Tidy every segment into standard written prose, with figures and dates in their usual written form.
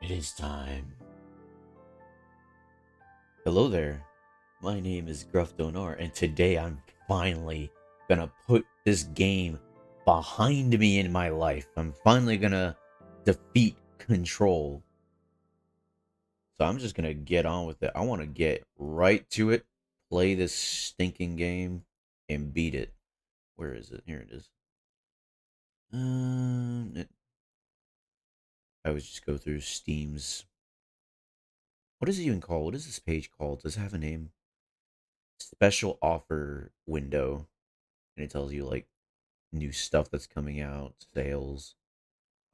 It is time. Hello there. My name is Gruff Donar, and today I'm finally gonna put this game behind me in my life. I'm finally gonna defeat Control. So I'm just gonna get on with it. I want to get right to it, play this stinking game, and beat it. Where is it? Here it is. I always just go through Steam's. What is it even called? What is this page called? Does it have a name? Special offer window, and it tells you like new stuff that's coming out, sales.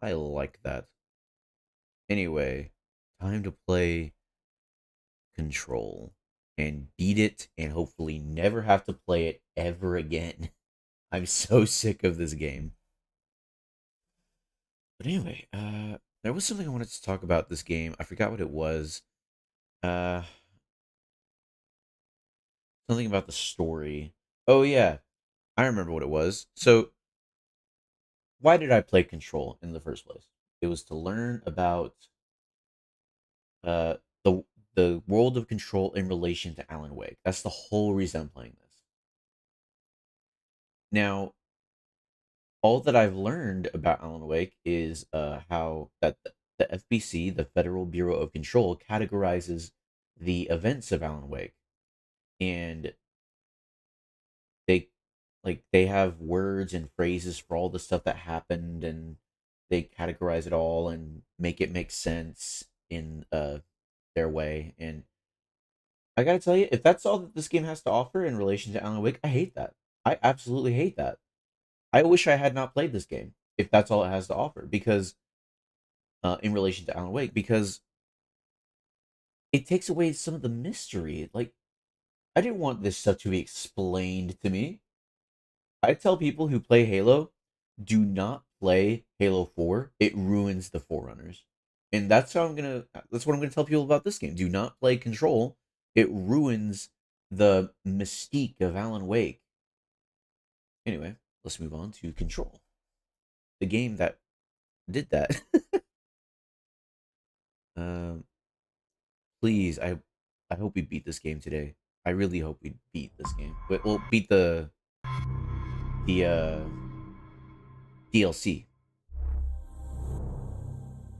I like that. Anyway, time to play Control and beat it and hopefully never have to play it ever again. I'm so sick of this game. But anyway, there was something I wanted to talk about this game. I forgot what it was. Uh Something about the story. Oh yeah, I remember what it was. So why did I play Control in the first place? It was to learn about uh, the the world of Control in relation to Alan Wake. That's the whole reason I'm playing this. Now, all that I've learned about Alan Wake is how that the FBC, the Federal Bureau of Control, categorizes the events of Alan Wake, and they they have words and phrases for all the stuff that happened, and they categorize it all and make it make sense in their way. And I gotta tell you, if that's all that this game has to offer in relation to Alan Wake, I hate that. I absolutely hate that. I wish I had not played this game if that's all it has to offer, because in relation to Alan Wake, because it takes away some of the mystery. Like, I didn't want this stuff to be explained to me. I tell people who play Halo, do not play Halo 4. It ruins the Forerunners. And that's what I'm gonna tell people about this game. Do not play Control. It ruins the mystique of Alan Wake. Anyway, let's move on to Control. The game that did that. um Please, I hope we beat this game today. I really hope we beat this game. But we'll beat the DLC.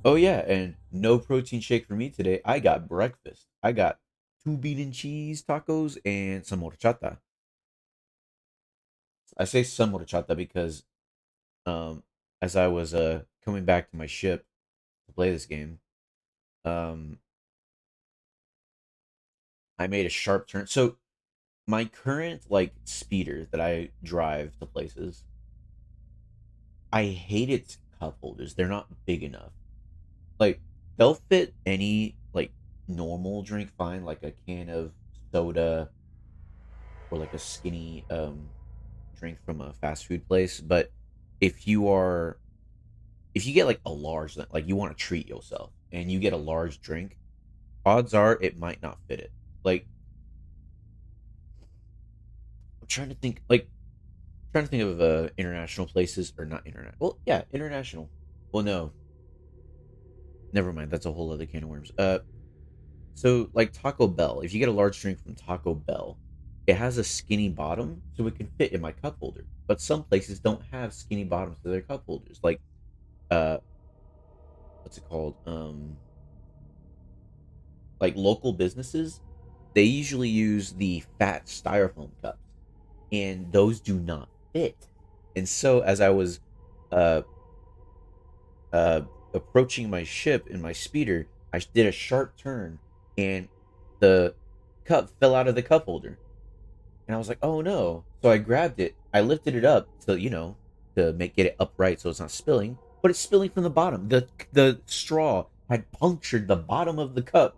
Oh yeah, and no protein shake for me today. I got breakfast. I got two bean and cheese tacos and some horchata. I say some horchata because um as I was coming back to my ship to play this game, um I made a sharp turn. So my current like speeder that I drive to places, I hate its cup holders. They're not big enough. Like, they'll fit any like normal drink fine, like a can of soda or like a skinny drink from a fast food place. But if you are if you get like a large, like you want to treat yourself and you get a large drink, odds are it might not fit it. Like, I'm trying to think, of international places, or not international. Well, yeah, international. Well, no, never mind. That's a whole other can of worms. So like Taco Bell, if you get a large drink from Taco Bell, it has a skinny bottom, so it can fit in my cup holder. But some places don't have skinny bottoms to their cup holders. Like, uh, what's it called? Like local businesses, they usually use the fat styrofoam cups, and those do not fit. And so as I was uh uh approaching my ship in my speeder, I did a sharp turn, and the cup fell out of the cup holder. And I was like, "Oh no!" So I grabbed it. I lifted it up to to make get it upright so it's not spilling, but it's spilling from the bottom. The straw had punctured the bottom of the cup,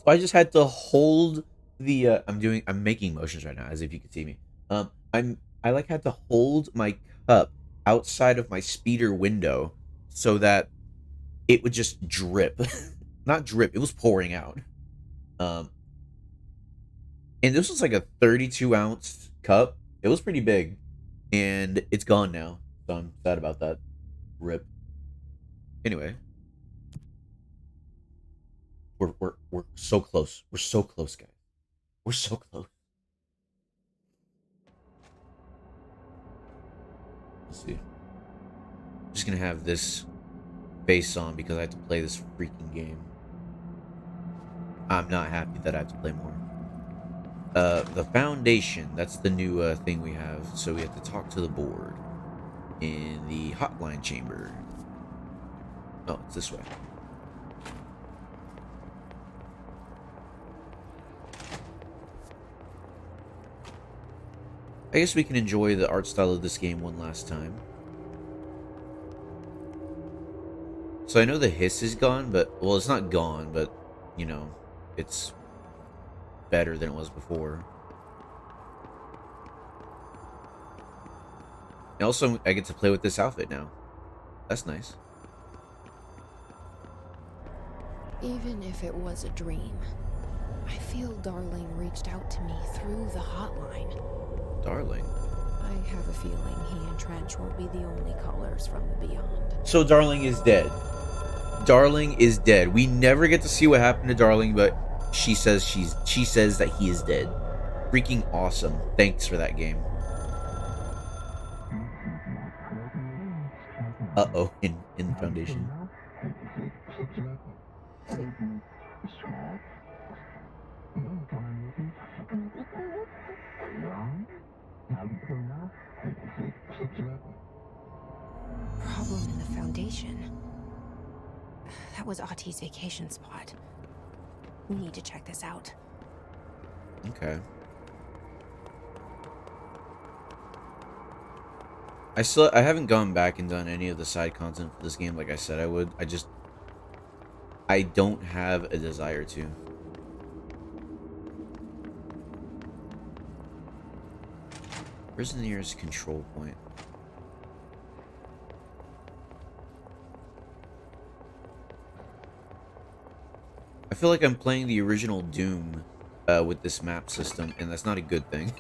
so I just had to hold the. I'm making motions right now as if you could see me. I like had to hold my cup outside of my speeder window so that it would just drip, not drip. It was pouring out. Um, and this was like a 32-ounce cup. It was pretty big, and it's gone now. So I'm sad about that. Rip. Anyway, We're so close. We're so close, guys. We're so close. Let's see. I'm just gonna have this bass on because I have to play this freaking game. I'm not happy that I have to play more. The foundation, that's the new thing we have. So we have to talk to the board in the hotline chamber. Oh, it's this way. I guess we can enjoy the art style of this game one last time. So I know the hiss is gone, but, well, it's not gone, but, you know, it's better than it was before. And also, I get to play with this outfit now. That's nice. Even if it was a dream, I feel Darling reached out to me through the hotline. Darling? I have a feeling he and Trench won't be the only callers from the beyond. So Darling is dead. Darling is dead. We never get to see what happened to Darling, but she says that he is dead. Freaking awesome. Thanks for that game. Uh-oh, in the foundation. Problem in the foundation. That was Ahti's vacation spot. We need to check this out. Okay. I haven't gone back and done any of the side content for this game like I said I would. I don't have a desire to. Where's the nearest control point? I feel like I'm playing the original Doom with this map system, and that's not a good thing.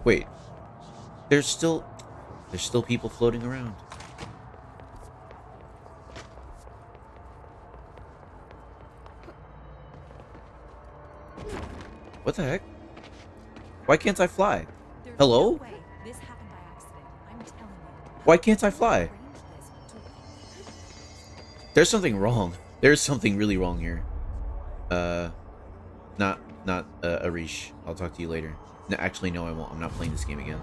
Wait, there's still people floating around. What the heck? Why can't I fly? Hello? This happened by accident. I'm telling you. Why can't I fly? There's something wrong. There's something really wrong here. Not Arish. I'll talk to you later. No, actually, no, I won't. I'm not playing this game again.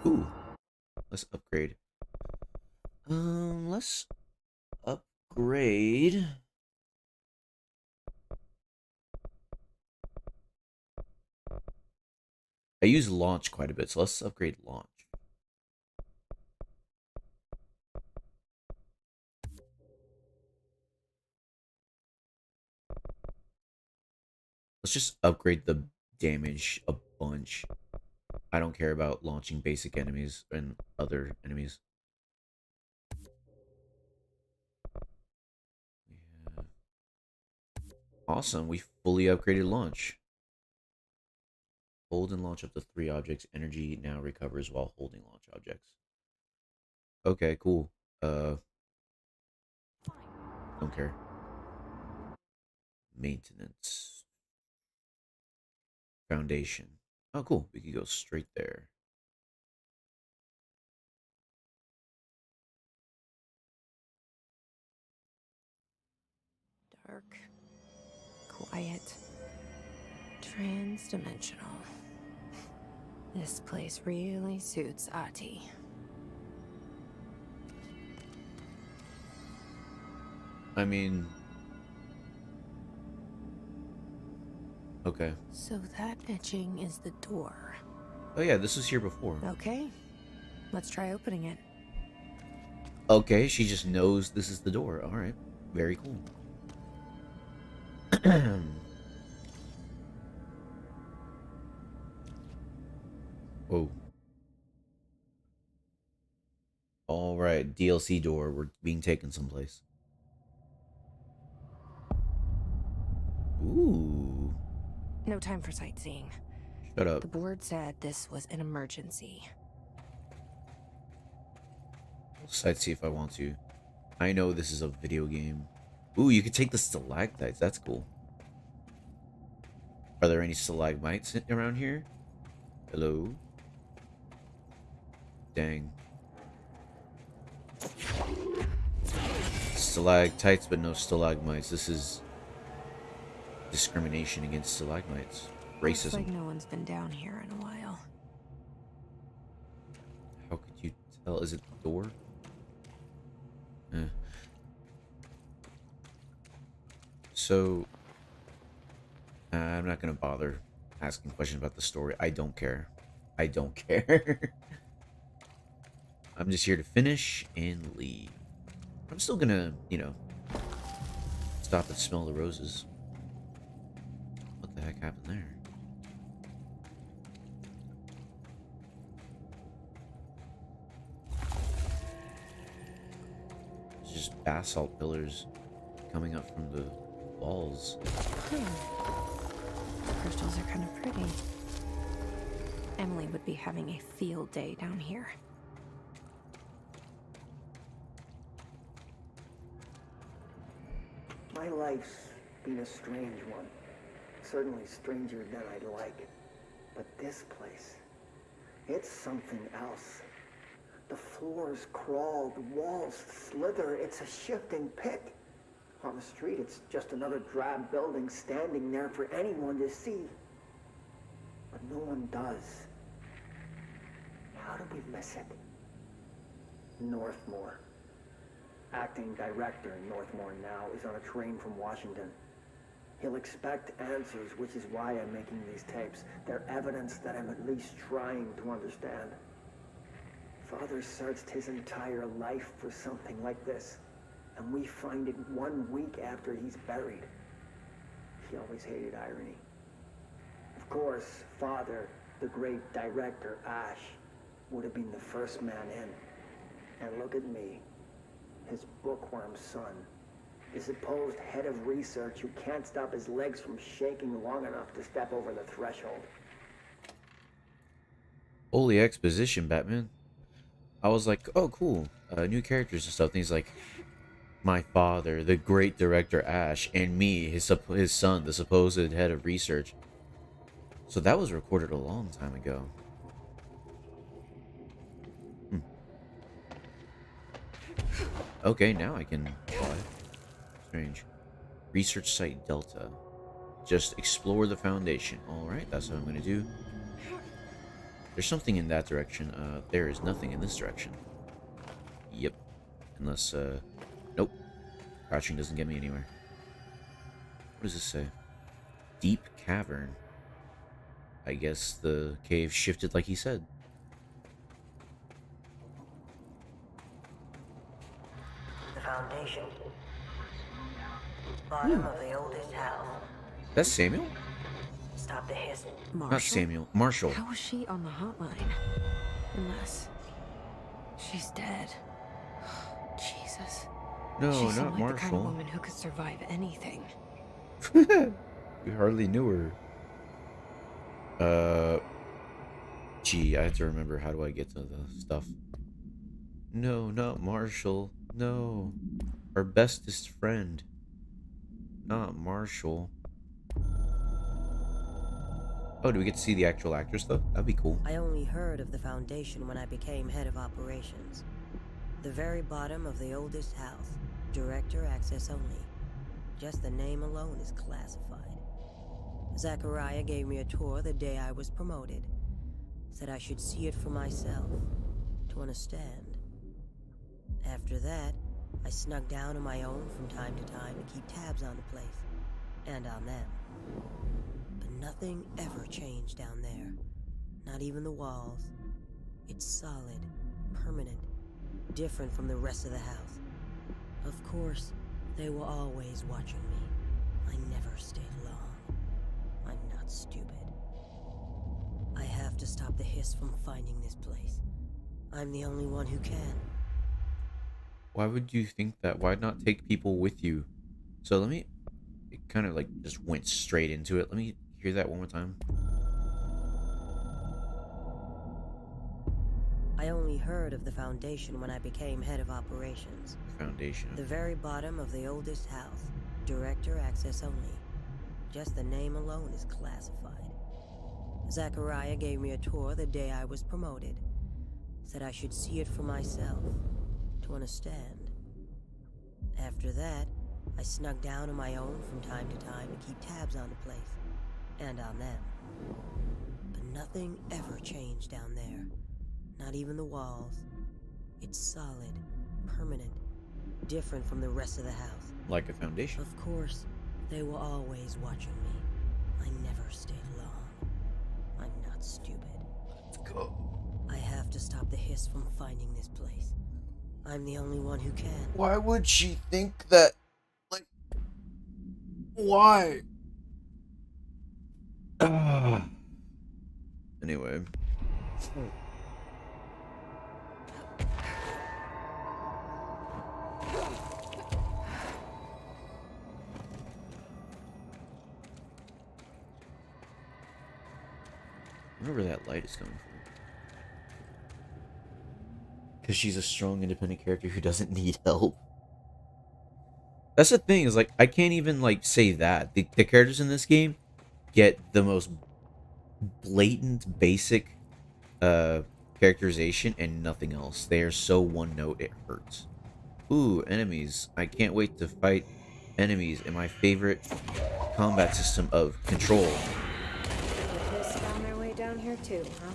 Ooh. Let's upgrade. Let's upgrade. I use launch quite a bit, so let's upgrade launch. Let's just upgrade the damage a bunch. I don't care about launching basic enemies and other enemies. Yeah. Awesome, we fully upgraded launch. Hold and launch up to 3 objects. Energy now recovers while holding launch objects. Okay, cool. Don't care. Maintenance. Foundation. Oh, cool. We could go straight there. Dark, quiet, trans-dimensional. This place really suits Ahti. I mean... Okay. So that etching is the door. Oh yeah, this was here before. Okay, let's try opening it. Okay, she just knows this is the door. Alright. Very cool. Whoa. Alright, DLC door. We're being taken someplace. Ooh. No time for sightseeing. Shut up. The board said this was an emergency. I'll sightsee if I want to. I know this is a video game. Ooh, you can take the stalactites. That's cool. Are there any stalagmites around here? Hello? Dang. Stalactites, but no stalagmites. This is discrimination against stalagmites. Looks Racism. like no one's been down here in a while. How could you tell? Is it the door? So, I'm not gonna bother asking questions about the story. I don't care. I don't care. I'm just here to finish and leave. I'm still gonna, you know, stop and smell the roses. What the heck happened there? It's just basalt pillars coming up from the walls. The crystals are kind of pretty. Emily would be having a field day down here. My life's been a strange one. Certainly stranger than I'd like. But this place, it's something else. The floors crawl, the walls slither. It's a shifting pit. On the street, it's just another drab building standing there for anyone to see. But no one does. How do we miss it? Northmore. Acting director in Northmore now is on a train from Washington. He'll expect answers, which is why I'm making these tapes. They're evidence that I'm at least trying to understand. Father searched his entire life for something like this, and we find it 1 week after he's buried. He always hated irony. Of course, Father, the great director, Ash, would have been the first man in. And look at me, his bookworm son, the supposed head of research who can't stop his legs from shaking long enough to step over the threshold. Holy exposition, Batman. I was like, oh, cool. New characters and stuff. And he's like, my father, the great director Ash, and me, his son, the supposed head of research. So that was recorded a long time ago. Okay, now I can fly. Strange. Research site Delta. Just explore the Foundation. Alright, that's what I'm going to do. There's something in that direction. There is nothing in this direction. Yep. Unless, nope. Crouching doesn't get me anywhere. What does this say? Deep cavern. I guess the cave shifted like he said. The Foundation. Bottom of the oldest house. That's Samuel? Stop the hiss. Marshall? Not Samuel. Marshall. How was she on the hotline? Unless she's dead. Jesus. No, She not seemed like the kind of Marshall. woman who could survive anything. We hardly knew her. Gee, I have to remember, how do I get to the stuff? No, not Marshall. No. Our bestest friend. Not Marshall. Oh, do we get to see the actual actor stuff? That'd be cool. I only heard of the Foundation when I became head of operations. The very bottom of the oldest house. Director access only. Just the name alone is classified. Zachariah gave me a tour the day I was promoted. Said I should see it for myself, to understand. After that, I snuck down on my own from time to time to keep tabs on the place. And on them. But nothing ever changed down there. Not even the walls. It's solid, permanent, different from the rest of the house. Of course, they were always watching me. I never stayed long. I'm not stupid. I have to stop the hiss from finding this place. I'm the only one who can. Why would you think that? Why not take people with you? So let me... It kind of like just went straight into it. Let me hear that one more time. I only heard of the Foundation when I became head of operations. Foundation. The very bottom of the oldest house. Director access only. Just the name alone is classified. Zachariah gave me a tour the day I was promoted. Said I should see it for myself, to understand. After that, I snuck down on my own from time to time to keep tabs on the place. And on them. But nothing ever changed down there. Not even the walls. It's solid, permanent, different from the rest of the house. Like a foundation. Of course, they were always watching me. I never stayed long. I'm not stupid. Let's go. I have to stop the hiss from finding this place. I'm the only one who can. Why would she think that? Like, why? Anyway. I wonder where that light is coming from. Because she's a strong, independent character who doesn't need help. That's the thing, is like, I can't even like say that. The characters in this game get the most blatant, basic characterization and nothing else. They are so one note, it hurts. Ooh, enemies. I can't wait to fight enemies in my favorite combat system of Control. Just found their way down here too, huh?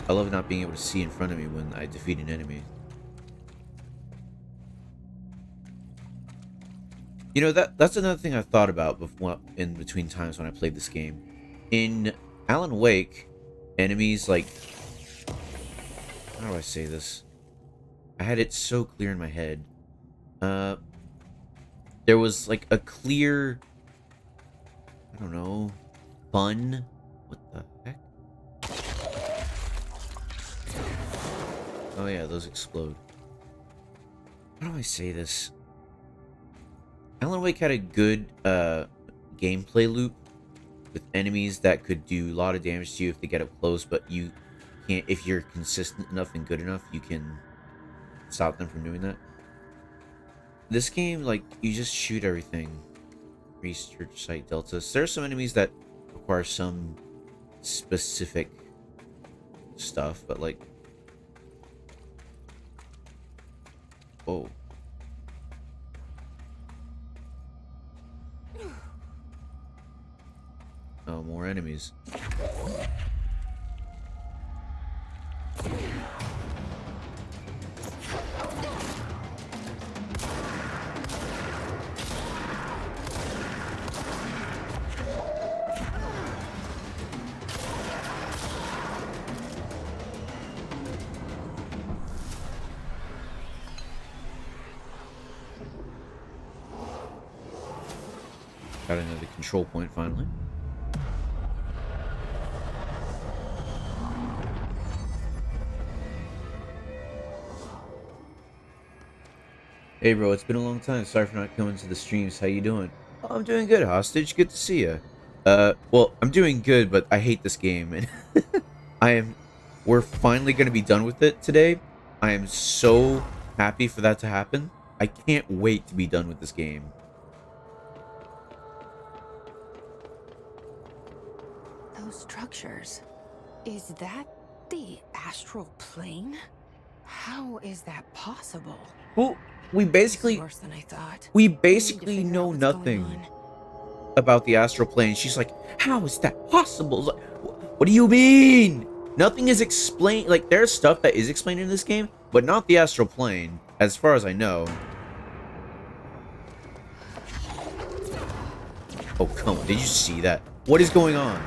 I love not being able to see in front of me when I defeat an enemy. You know, that's another thing I thought about before, in between times when I played this game. In Alan Wake, enemies, like... How do I say this? I had it so clear in my head. There was, like, a clear... I don't know... fun? What the heck? Oh yeah, those explode. How do I say this? Alan Wake had a good gameplay loop with enemies that could do a lot of damage to you if they get up close, but you can't, if you're consistent enough and good enough, you can stop them from doing that. This game, like, you just shoot everything. Research site Delta. There are some enemies that require some specific stuff, but like... Oh. Oh, more enemies. Got another control point finally. Hey bro, it's been a long time. Sorry for not coming to the streams. How you doing? Oh, I'm doing good, Hostage. Good to see you. Well, I'm doing good, but I hate this game, and we're finally gonna be done with it today. I am so happy for that to happen. I can't wait to be done with this game. Those structures. Is that the astral plane? How is that possible? Well, we basically Worse than I thought. we We need to basically figure out know what's going nothing on. about the astral plane. She's like, how is that possible? Like, what do you mean? Nothing is explained. Like, there's stuff that is explained in this game, but not the astral plane, as far as I know. Oh, come on. Did you see that? What is going on?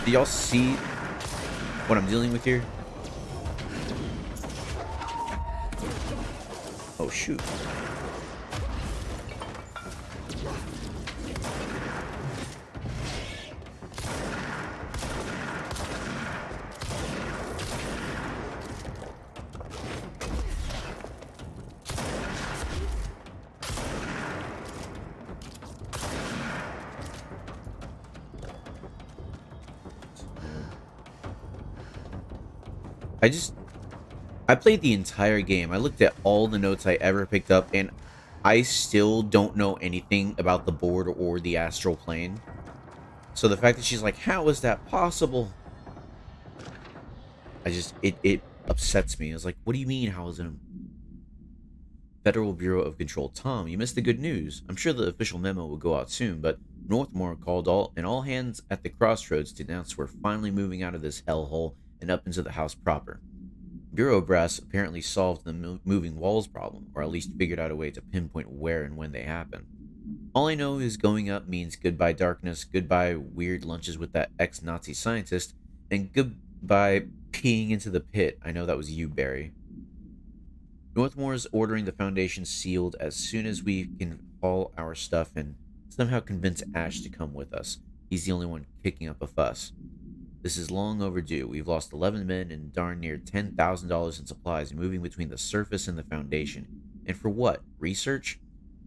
Do y'all see what I'm dealing with here? Oh, shoot. I played the entire game. I looked at all the notes I ever picked up, and I still don't know anything about the board or the astral plane. So the fact that she's like, how is that possible? It upsets me. I was like, what do you mean, how is it? Federal Bureau of Control. Tom, you missed the good news. I'm sure the official memo will go out soon, but Northmore called all hands at the crossroads to announce we're finally moving out of this hellhole and up into the house proper. Bureau brass apparently solved the moving walls problem, or at least figured out a way to pinpoint where and when they happen. All I know is going up means goodbye darkness, goodbye weird lunches with that ex-Nazi scientist, and goodbye peeing into the pit. I know that was you, Barry. Northmore's ordering the Foundation sealed as soon as we can haul our stuff and somehow convince Ash to come with us. He's the only one kicking up a fuss. This is long overdue. We've lost 11 men and darn near $10,000 in supplies moving between the surface and the Foundation. And for what? Research?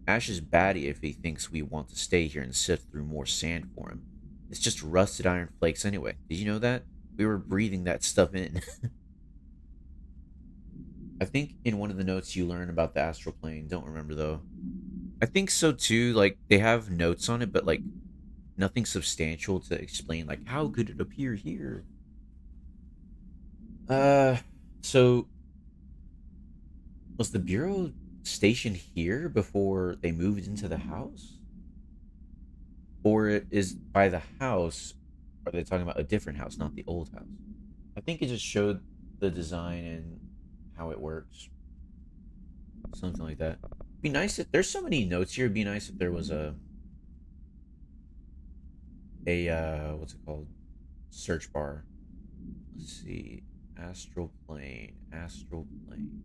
Ash is batty if he thinks we want to stay here and sift through more sand for him. It's just rusted iron flakes anyway. Did you know that? We were breathing that stuff in. I think in one of the notes you learn about the astral plane. Don't remember though. I think so too. Like they have notes on it, but like nothing substantial to explain. Like how could it appear here? So was the Bureau stationed here before they moved into the house, or it is by the house? Are they talking about a different house, not the old house? I think it just showed the design and how it works. Something like that. Be nice if there's so many notes here. It'd be nice if there was a what's it called? Search bar. Let's see. Astral plane. Astral plane.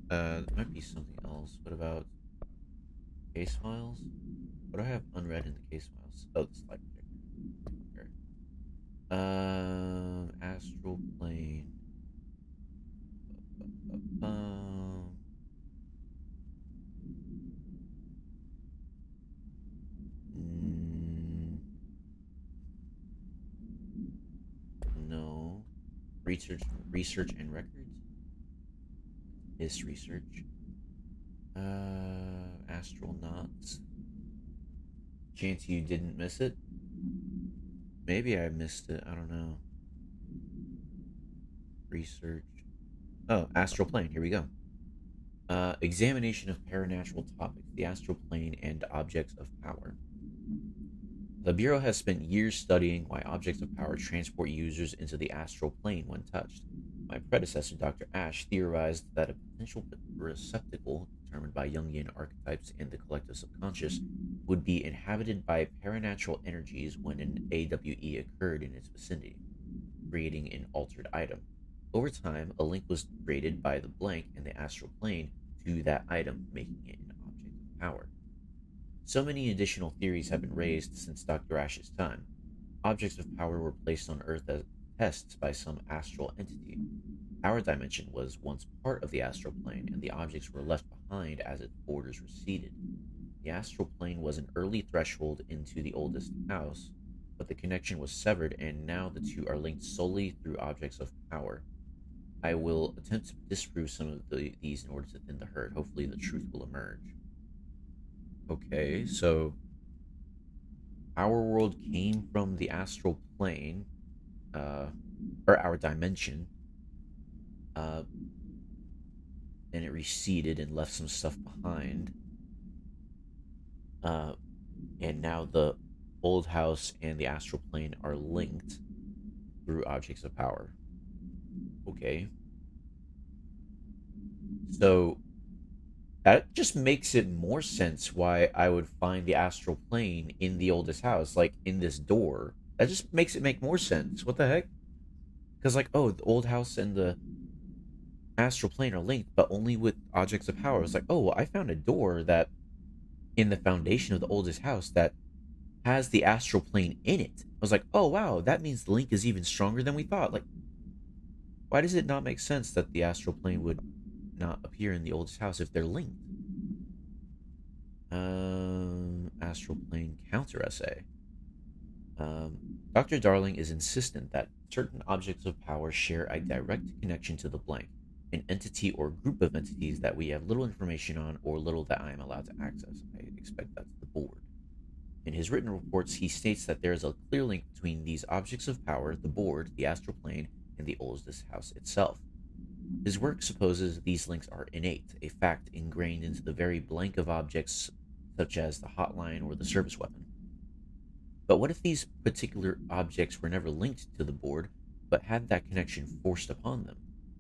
There might be something else. What about case files? What do I have unread in the case files? Oh, the slide projector. Astral plane. No. Research and records. This research. Astronauts. Chance you didn't miss it? Maybe I missed it. I don't know. Research. Oh, astral plane. Here we go. Examination of paranatural topics, the astral plane, and objects of power. The Bureau has spent years studying why objects of power transport users into the astral plane when touched. My predecessor, Dr. Ash, theorized that a potential receptacle determined by Jungian archetypes in the collective subconscious would be inhabited by paranatural energies when an AWE occurred in its vicinity, creating an altered item. Over time, a link was created by the blank in the astral plane to that item, making it an object of power. So many additional theories have been raised since Dr. Ash's time. Objects of power were placed on Earth as tests by some astral entity. Our dimension was once part of the astral plane, and the objects were left behind as its borders receded. The astral plane was an early threshold into the oldest house, but the connection was severed, and now the two are linked solely through objects of power. I will attempt to disprove some of these in order to thin the herd. Hopefully the truth will emerge. Okay, so our world came from the astral plane, or our dimension, and it receded and left some stuff behind. And now the old house and the astral plane are linked through objects of power. Okay. So that just makes it more sense why I would find the astral plane in the oldest house, like in this door. That just makes it make more sense. What the heck? Because, like, oh, the old house and the astral plane are linked, but only with objects of power. It's like, oh, well, I found a door that in the foundation of the oldest house that has the astral plane in it. I was like, oh, wow, that means the link is even stronger than we thought. Like, why does it not make sense that the astral plane would not appear in the oldest house if they're linked? astral plane counter essay. Dr. Darling is insistent that certain objects of power share a direct connection to the blank, an entity or group of entities that we have little information on or little that I am allowed to access. I expect that's the board. In his written reports, he states that there is a clear link between these objects of power, the board, the astral plane, and the oldest house itself. His work supposes these links are innate, a fact ingrained into the very blank of objects such as the hotline or the service weapon. But what if these particular objects were never linked to the board, but had that connection forced upon them?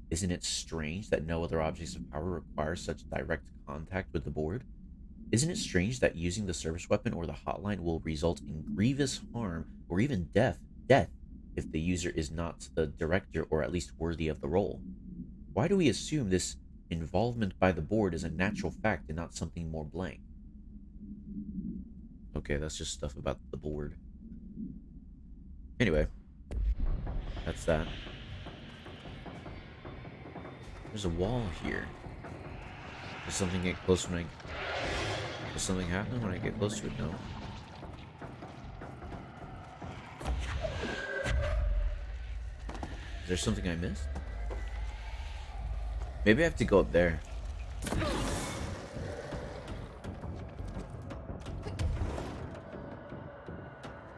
Isn't it strange that no other objects of power require such direct contact with the board? Isn't it strange that using the service weapon or the hotline will result in grievous harm or even death if the user is not the director or at least worthy of the role? Why do we assume this involvement by the board is a natural fact and not something more blank? Okay, that's just stuff about the board. Anyway, that's that. There's a wall here. Does something get close when I... Does something happen when I get close to it? No. Is there something I missed? Maybe I have to go up there.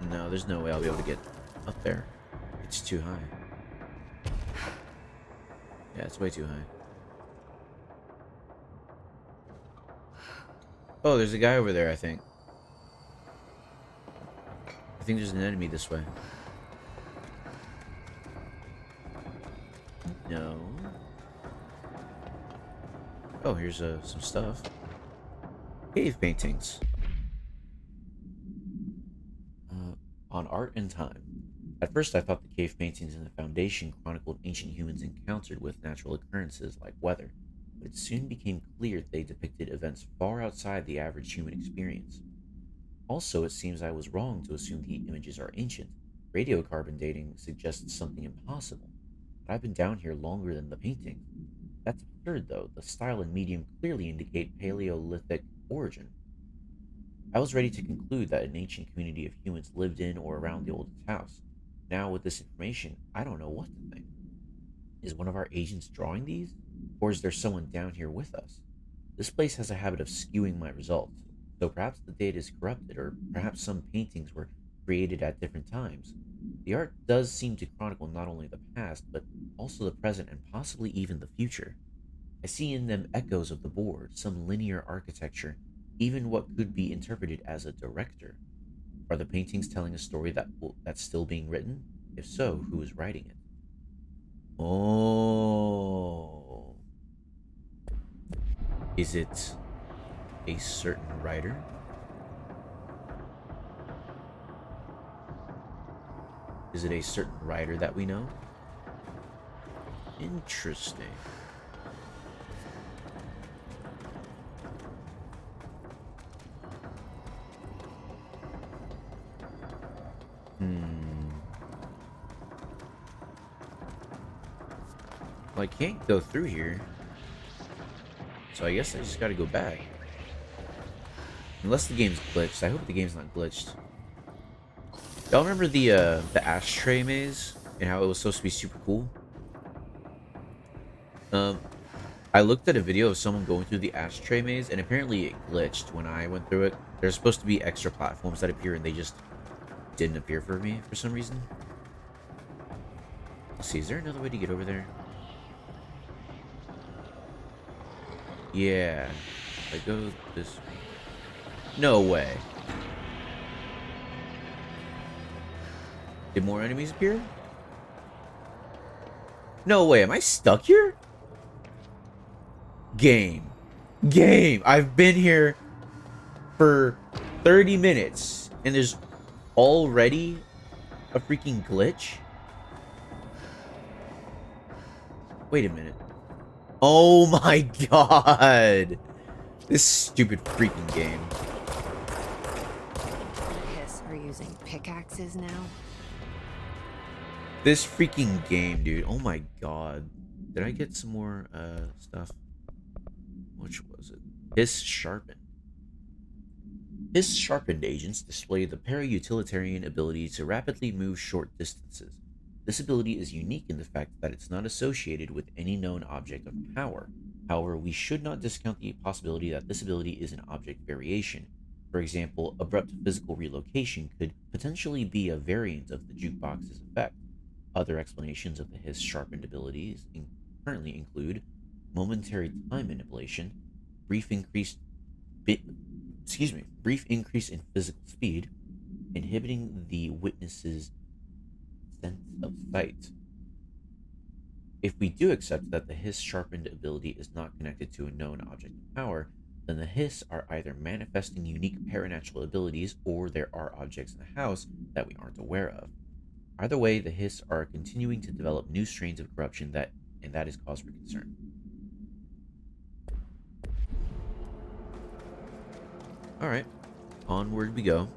No, there's no way I'll be able to get up there. It's too high. Yeah, it's way too high. Oh, there's a guy over there, I think. I think there's an enemy this way. No. Oh, here's some stuff. Cave paintings. On art and time. At first, I thought the cave paintings in the Foundation chronicled ancient humans encountered with natural occurrences like weather, but it soon became clear they depicted events far outside the average human experience. Also, it seems I was wrong to assume the images are ancient. Radiocarbon dating suggests something impossible, but I've been down here longer than the painting. That's absurd, though. The style and medium clearly indicate Paleolithic origin. I was ready to conclude that an ancient community of humans lived in or around the oldest house. Now, with this information, I don't know what to think. Is one of our agents drawing these? Or is there someone down here with us? This place has a habit of skewing my results, so perhaps the data is corrupted, or perhaps some paintings were created at different times. The art does seem to chronicle not only the past, but also the present and possibly even the future. I see in them echoes of the board, some linear architecture, even what could be interpreted as a director. Are the paintings telling a story that's still being written? If so, who is writing it? Oh. Is it a certain writer? Is it a certain writer that we know? Interesting. Well, I can't go through here, so I guess I just gotta go back. Unless the game's glitched. I hope the game's not glitched. Y'all remember the ashtray maze and how it was supposed to be super cool? I looked at a video of someone going through the ashtray maze, and apparently it glitched when I went through it. There's supposed to be extra platforms that appear, and they just didn't appear for me for some reason. Let's see, is there another way to get over there? Yeah. I go this way. No way. Did more enemies appear? No way. Am I stuck here? Game. I've been here for 30 minutes and there's already a freaking glitch? Wait a minute. Oh my god. This stupid freaking game. Hiss are using pickaxes now? This freaking game, dude. Oh my god. Did I get some more stuff? Which was it? Hiss sharpen. His sharpened agents display the para-utilitarian ability to rapidly move short distances. This ability is unique in the fact that it's not associated with any known object of power. However, we should not discount the possibility that this ability is an object variation. For example, abrupt physical relocation could potentially be a variant of the jukebox's effect. Other explanations of his sharpened abilities currently include momentary time manipulation, brief increased bit, brief increase in physical speed, inhibiting the witness's sense of sight. If we do accept that the Hiss sharpened ability is not connected to a known object of power, then the Hiss are either manifesting unique paranatural abilities or there are objects in the house that we aren't aware of. Either way, the Hiss are continuing to develop new strains of corruption and that is cause for concern. Alright, onward we go.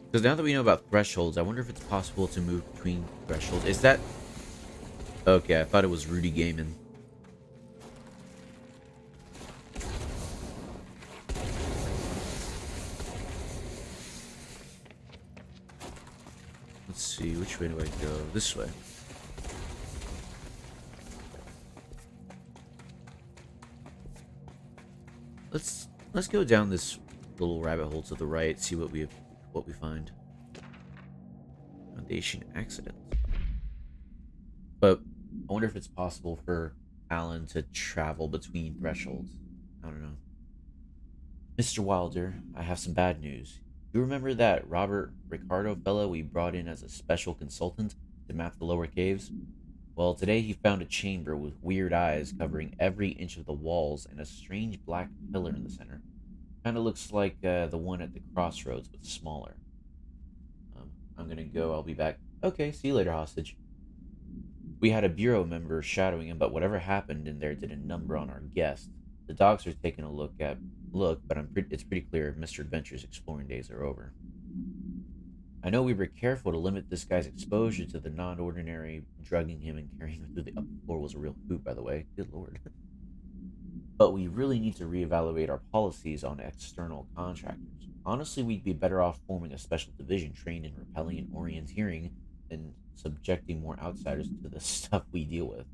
Because now that we know about thresholds, I wonder if it's possible to move between thresholds. Is that... Okay, I thought it was Rudy Gaiman. Let's see, which way do I go? This way. Let's go down this little rabbit hole to the right, see what we find. Foundation accident. But I wonder if it's possible for Alan to travel between thresholds. I don't know. Mr. Wilder, I have some bad news. You remember that Robert Ricardo fellow we brought in as a special consultant to map the lower caves? Well, today he found a chamber with weird eyes covering every inch of the walls and a strange black pillar in the center. Kind of looks like the one at the crossroads, but smaller. I'm gonna go. I'll be back. Okay, see you later, hostage. We had a bureau member shadowing him, but whatever happened in there did a number on our guest. The dogs are taking a look, but it's pretty clear Mr. Adventure's exploring days are over. I know we were careful to limit this guy's exposure to the non-ordinary. Drugging him and carrying him through the upper floor was a real hoot, by the way. Good lord. But we really need to reevaluate our policies on external contractors. Honestly, we'd be better off forming a special division trained in repelling and orienteering than subjecting more outsiders to the stuff we deal with.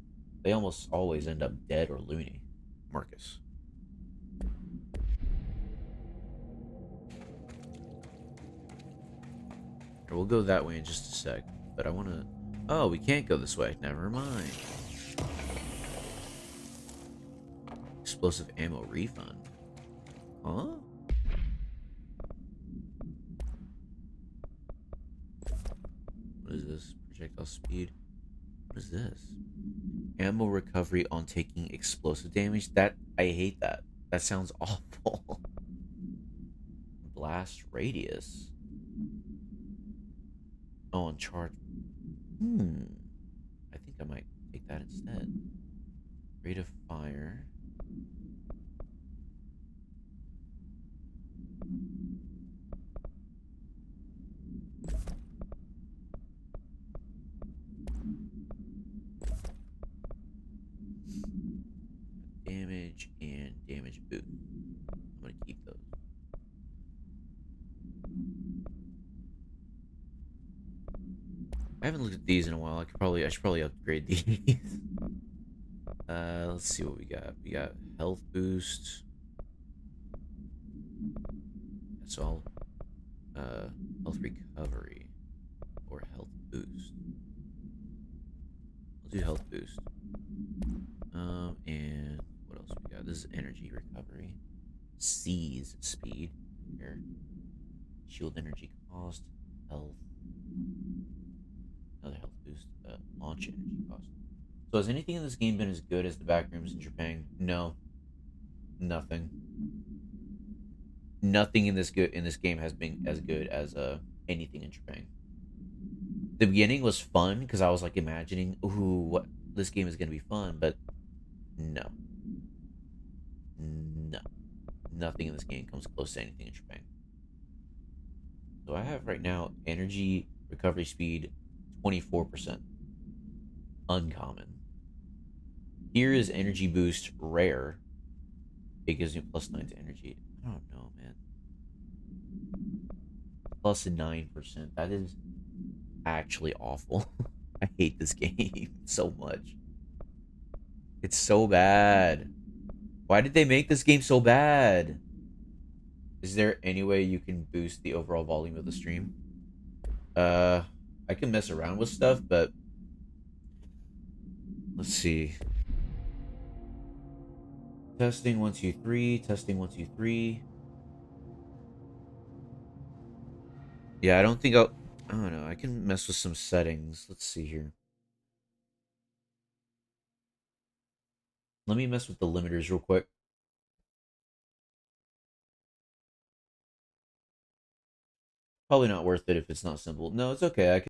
They almost always end up dead or loony. Marcus. We'll go that way in just a sec, but I want to... Oh, we can't go this way. Never mind. Explosive ammo refund. Huh? What is this? Projectile speed. What is this? Ammo recovery on taking explosive damage? That... I hate that. That sounds awful. Blast radius. Oh, on charge. I think I might take that instead. Rate of fire. Damage and damage boot. I'm gonna keep those. I haven't looked at these in a while. I should probably upgrade these. Let's see what we got. We got health boost. That's all. Health recovery or health boost. I'll do health boost. And what else we got? This is energy recovery. Seize speed. Here. Shield energy cost. Health. Another health boost. Launch energy cost. So has anything in this game been as good as the backrooms in Japan? No. Nothing. Nothing in this game has been as good as anything in Japan. The beginning was fun because I was like imagining, ooh, what this game is gonna be fun, but no. Nothing in this game comes close to anything in Japan. So I have right now energy recovery speed 24%. uncommon. Here is energy boost rare. It gives me +9 to energy. I don't know, man. +9%. That is actually awful. I hate this game so much. It's so bad. Why did they make this game so bad? Is there any way you can boost the overall volume of the stream? I can mess around with stuff, but let's see. Testing 1 2 3. Testing 1 2 3. Yeah, I don't think I don't know. I can mess with some settings. Let's see here. Let me mess with the limiters real quick. Probably not worth it if it's not simple. No, it's okay. I can